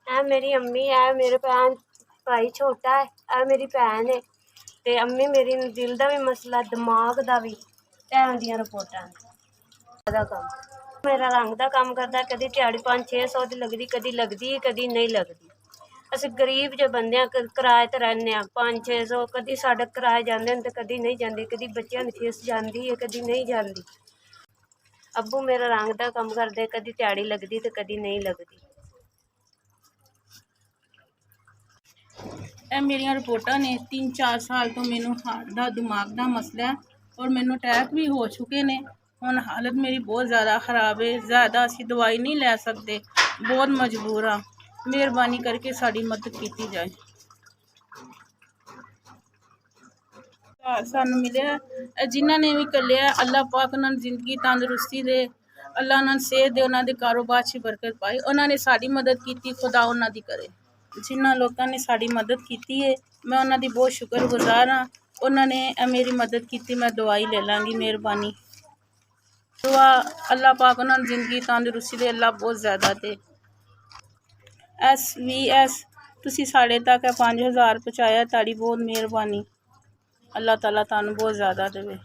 ਇਹ ਮੇਰੀ अम्मी है, मेरे भैन भाई छोटा है, ਇਹ मेरी भैन है। ਤੇ अम्मी मेरी दिल का भी मसला, दिमाग का भी, भैन ਦੀਆਂ रिपोर्टां ਦਾ ਕੰਮ। मेरा रंग का काम करता, कभी दिहाड़ी 500-600 की लगती, कभी लगती कभी नहीं लगती। ਅਸੀਂ गरीब जो बंदे हैं, किराए ते रहने 500-600, कभी साढ़े किराए जाते हैं तो कभी नहीं जाते, कभी बच्चों की फीस जाती है कभी नहीं जाती। अब्बू मेरा रंग का काम करते, कभी दिहाड़ी लगती तो कभी नहीं लगती। ਇਹ ਮੇਰੀਆਂ ਰਿਪੋਰਟਾਂ ਨੇ 3-4 ਸਾਲ ਤੋਂ ਮੈਨੂੰ ਹਾਰਟ ਦਾ ਦਿਮਾਗ ਦਾ ਮਸਲਾ ਹੈ ਔਰ ਮੈਨੂੰ ਅਟੈਕ ਵੀ ਹੋ ਚੁੱਕੇ ਨੇ। ਹੁਣ ਹਾਲਤ ਮੇਰੀ ਬਹੁਤ ਜ਼ਿਆਦਾ ख़राब है, ज़्यादा ਅਸੀਂ ਦਵਾਈ ਨਹੀਂ ਲੈ ਸਕਦੇ, ਬਹੁਤ ਮਜਬੂਰ ਹਾਂ। ਮਿਹਰਬਾਨੀ ਕਰਕੇ ਸਾਡੀ ਮਦਦ ਕੀਤੀ ਜਾਏ। ਸਾਨੂੰ ਮਿਲਿਆ ਜਿਨ੍ਹਾਂ ਨੇ ਵੀ ਕੱਲਿਆ, ਅੱਲਾਹ ਪਾਕ ਉਹਨਾਂ ਨੂੰ ਜ਼ਿੰਦਗੀ ਤੰਦਰੁਸਤੀ ਦੇ, ਅੱਲਾਹ ਉਹਨਾਂ ਨੂੰ ਸਿਹਤ ਦੇ, ਉਹਨਾਂ ਦੇ ਕਾਰੋਬਾਰ 'ਚ ਬਰਕਤ ਪਾਏ। ਉਹਨਾਂ ਨੇ ਸਾਡੀ ਮਦਦ ਕੀਤੀ, ਖੁਦਾ ਉਹਨਾਂ ਦੀ ਕਰੇ। ਜਿਨ੍ਹਾਂ ਲੋਕਾਂ ਨੇ ਸਾਡੀ ਮਦਦ ਕੀਤੀ ਹੈ, ਮੈਂ ਉਹਨਾਂ ਦੀ ਬਹੁਤ ਸ਼ੁਕਰਗੁਜ਼ਾਰ ਹਾਂ। ਉਹਨਾਂ ਨੇ ਮੇਰੀ ਮਦਦ ਕੀਤੀ, ਮੈਂ ਦਵਾਈ ਲੈ ਲਾਂਗੀ। ਮਿਹਰਬਾਨੀ ਦੁਆ, ਅੱਲਾਹ ਪਾਕ ਉਹਨਾਂ ਨੂੰ ਜ਼ਿੰਦਗੀ ਤੰਦਰੁਸਤੀ ਦੇ, ਅੱਲਾਹ ਬਹੁਤ ਜ਼ਿਆਦਾ ਦੇ। SVS ਤੁਸੀਂ ਸਾਡੇ ਤੱਕ 5000 ਪਹੁੰਚਾਇਆ, ਤੁਹਾਡੀ ਬਹੁਤ ਮਿਹਰਬਾਨੀ। ਅੱਲਾਹ ਤਾਲਾ ਤੁਹਾਨੂੰ ਬਹੁਤ ਜ਼ਿਆਦਾ ਦੇਵੇ।